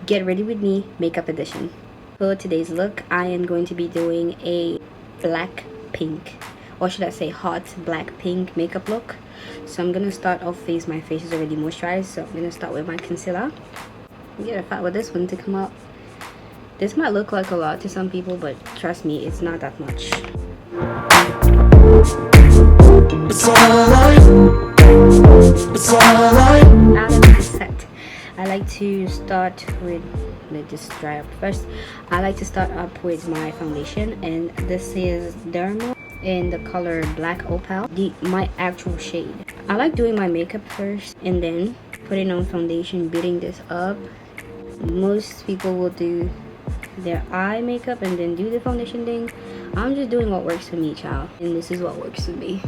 Get ready with me makeup edition. For today's look, I am going to be doing a black pink, or should I say hot black pink makeup look. So I'm gonna start off my face is already moisturized, so I'm gonna start with my concealer. I'm gonna fight with this one to come out. This might look like a lot to some people, but trust me, it's not that much. It's alright. It's alright. Out of the set, I like to start with, let this dry up first. I like to start up with my foundation, and this is Derma in the color Black Opal, my actual shade. I like doing my makeup first and then putting on foundation, building this up. Most people will do their eye makeup and then do the foundation thing. I'm just doing what works for me, child, and this is what works for me.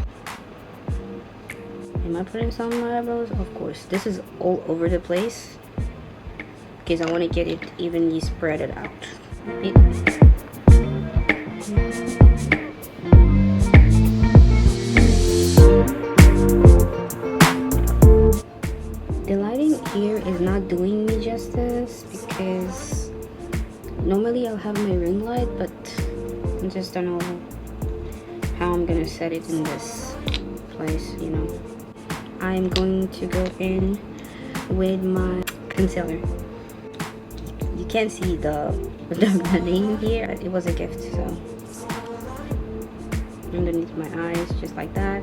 Am I putting some on my eyebrows? Of course. This is all over the place because I want to get it evenly spread it out. The lighting here is not doing me justice because normally I'll have my ring light, but I just don't know how I'm gonna set it in this place, you know. I'm going to go in with my concealer. You can't see the name here. It was a gift, so underneath my eyes, just like that.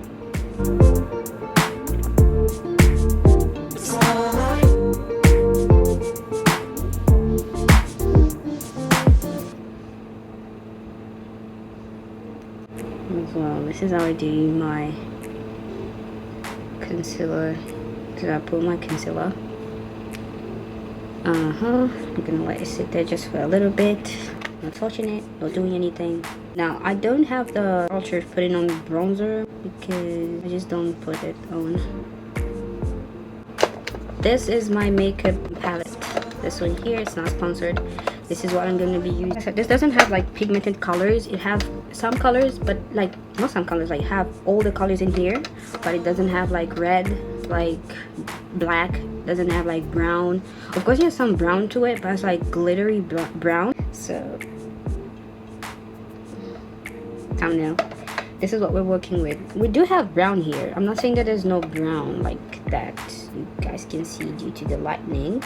As well, this is how I do my concealer. So I put my concealer. I'm gonna let it sit there just for a little bit. Not touching it, not doing anything. Now I don't have the culture putting on bronzer because I just don't put it on. This is my makeup palette. This one here, it's not sponsored. This is what I'm going to be using. This doesn't have like pigmented colors. It has some colors, but like not some colors, like have all the colors in here, but it doesn't have like red, like black, doesn't have like brown. Of course it has some brown to it, but it's like glittery brown. So I don't know. This is what we're working with. We do have brown here. I'm not saying that there's no brown like that you guys can see due to the lightning,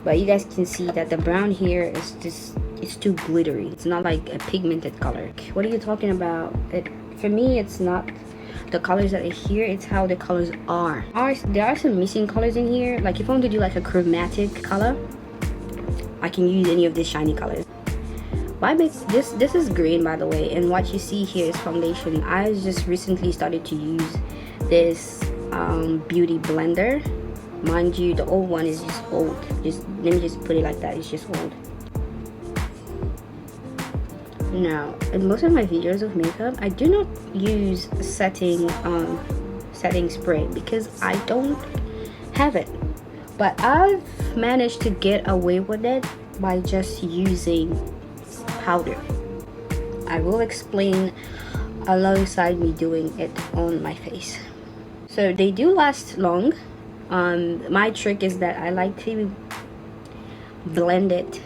but you guys can see that the brown here is just, it's too glittery. It's not like a pigmented color. What are you talking about? For me, it's not the colors that are here, it's how the colors are. There are some missing colors in here. Like if I want to do like a chromatic color, I can use any of these shiny colors. This is green, by the way, and what you see here is foundation. I just recently started to use this beauty blender. Mind you, the old one is just old. Let me just put it like that, it's just old. Now in most of my videos of makeup, I do not use setting spray because I don't have it, but I've managed to get away with it by just using powder. I will explain alongside me doing it on my face. So they do last long. My trick is that I like to blend it.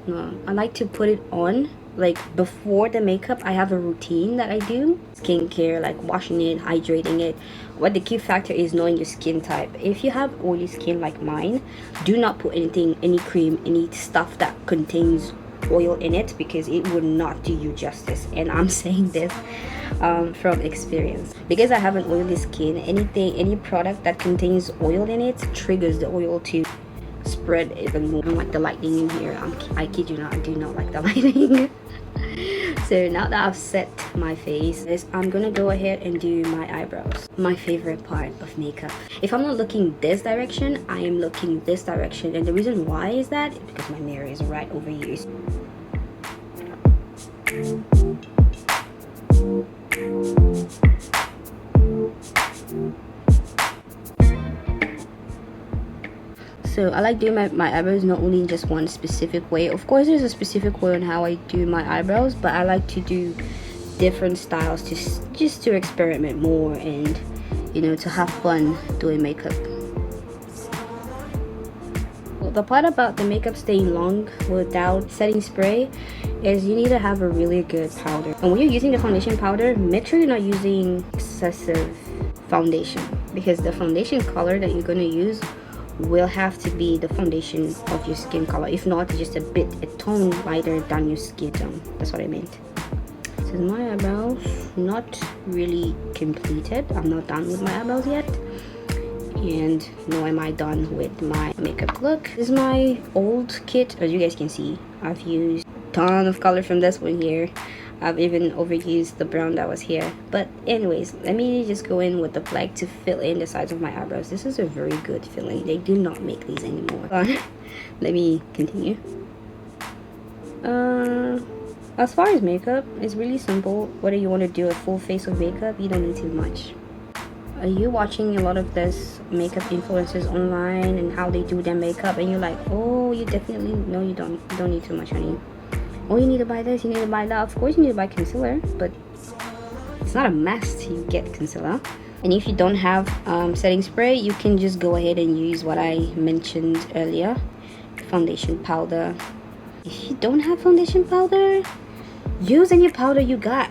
I like to put it on like before the makeup. I have a routine that I do, skincare, like washing it, hydrating it. What the key factor is knowing your skin type. If you have oily skin like mine, do not put anything, any cream, any stuff that contains oil in it, because it would not do you justice. And I'm saying this from experience, because I have an oily skin. Any product that contains oil in it triggers the oil to spread even more. I don't like the lightning in here. I kid you not, I do not like the lighting. So now that I've set my face, I'm gonna go ahead and do my eyebrows. My favorite part of makeup. If I'm not looking this direction, I am looking this direction, and the reason why is that because my mirror is right over here. So I like doing my eyebrows not only in just one specific way. Of course there's a specific way on how I do my eyebrows, but I like to do different styles just to experiment more and, you know, to have fun doing makeup. the part about the makeup staying long without setting spray is you need to have a really good powder. And when you're using the foundation powder, make sure you're not using excessive foundation, because the foundation color that you're going to use will have to be the foundation of your skin color. If not, just a tone lighter than your skin tone. That's what I meant. So my eyebrows not really completed. I'm not done with my eyebrows yet, and nor am I done with my makeup look. This is my old kit. As you guys can see, I've used a ton of color from this one here. I've even overused the brown that was here. But anyways, let me just go in with the black to fill in the sides of my eyebrows. This is a very good filling. They do not make these anymore. Let me continue. As far as makeup, it's really simple. Whether you want to do a full face of makeup, you don't need too much. Are you watching a lot of this makeup influencers online and how they do their makeup, and you're like, oh, you definitely, no, you don't need too much, honey. Oh, you need to buy this, you need to buy that. Of course you need to buy concealer, but it's not a must you get concealer. And if you don't have setting spray, you can just go ahead and use what I mentioned earlier, foundation powder. If you don't have foundation powder, use any powder you got,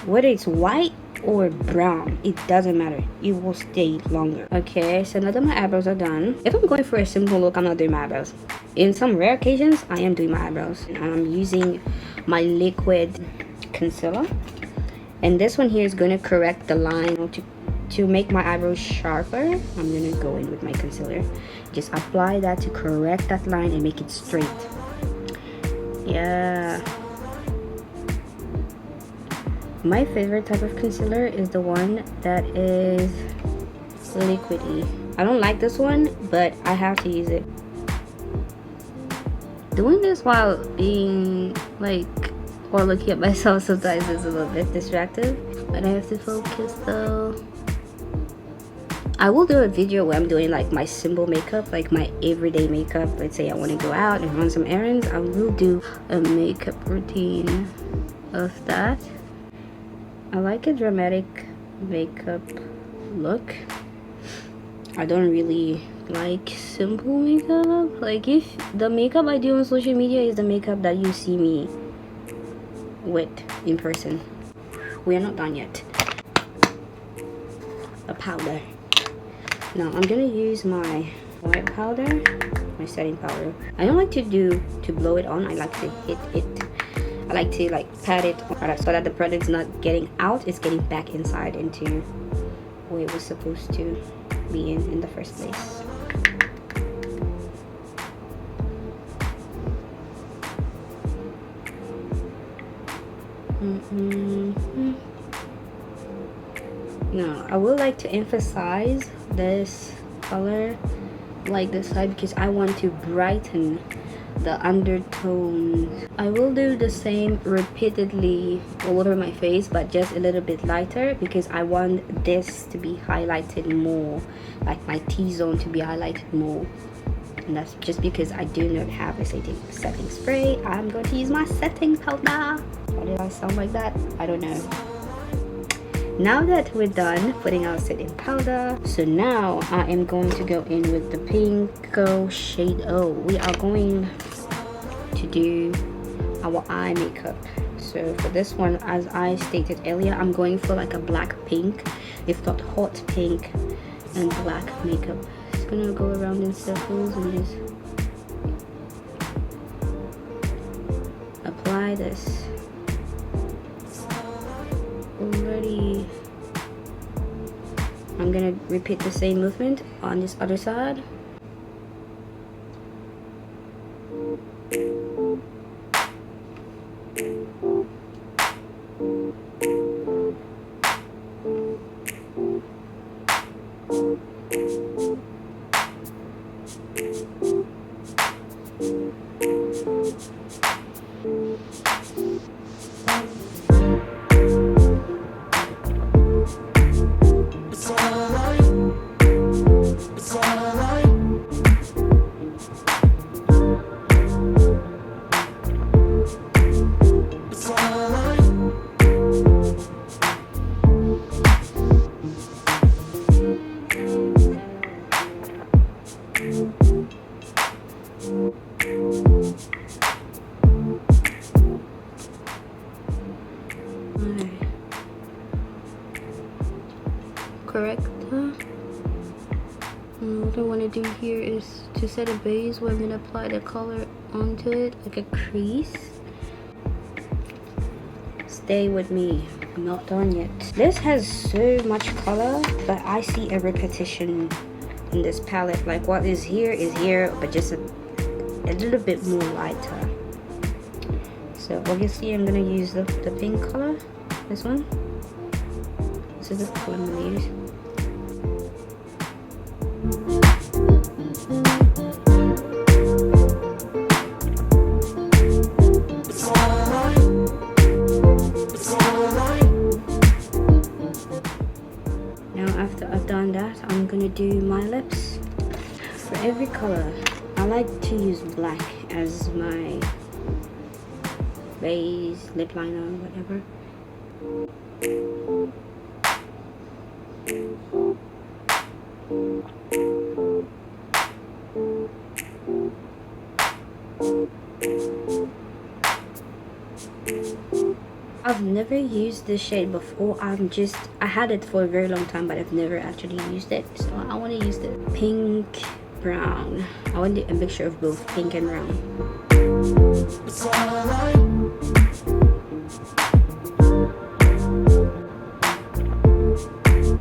whether it's white or brown, it doesn't matter, it will stay longer. Okay, so now that my eyebrows are done, if I'm going for a simple look, I'm not doing my eyebrows. In some rare occasions, I am doing my eyebrows, and I'm using my liquid concealer, and this one here is going to correct the line. To make my eyebrows sharper, I'm going to go in with my concealer, just apply that to correct that line and make it straight. Yeah, my favorite type of concealer is the one that is liquidy. I don't like this one, but I have to use it. Doing this while being like, or looking at myself sometimes is a little bit distracting, but I have to focus though. I will do a video where I'm doing like my simple makeup, like my everyday makeup. Let's say I want to go out and run some errands, I will do a makeup routine of that. I like a dramatic makeup look. I don't really like simple makeup. Like, if the makeup I do on social media is the makeup that you see me with in person. We are not done yet. A powder. Now I'm gonna use my white powder, my setting powder. I don't like to blow it on. I like to hit it. I like to like pat it so that the product's not getting out, it's getting back inside into where it was supposed to be in the first place. Now I would like to emphasize this color like this side because I want to brighten the undertones. I will do the same repeatedly all over my face, but just a little bit lighter because I want this to be highlighted more, like my T-zone to be highlighted more. And that's just because I do not have a setting spray. I'm going to use my setting powder. Why did I sound like that? I don't know. Now that we're done putting our setting powder, so now I am going to go in with the Pinko shade O. We are going to do our eye makeup. So for this one, as I stated earlier, I'm going for like a black pink, if not hot pink and black makeup. Just gonna go around in circles and just apply this. Already, I'm gonna repeat the same movement on this other side. It's alright. It's alright. corrector. And what I want to do here is to set a base where I'm going to apply the color onto it like a crease. Stay with me, I'm not done yet. This has so much color, but I see a repetition in this palette. Like what is here, but just a little bit more lighter. So obviously I'm gonna use the pink color, this one. This is the color I'm gonna use. Now after I've done that, I'm gonna do my lips. For every color, I like to use black as my base, lip liner, whatever. I've never used this shade before. I had it for a very long time, but I've never actually used it. So I want to use the pink brown. I want a mixture of both pink and brown.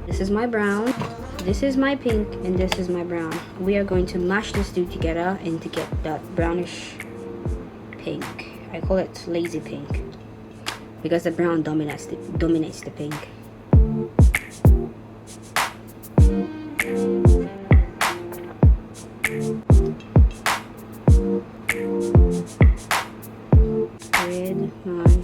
This is my brown, this is my pink, and this is my brown. We are going to mash these two together and to get that brownish pink. I call it lazy pink because the brown dominates the pink. Red, mine.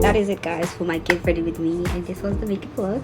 That is it, guys, for my get ready with me, and this was the makeup look.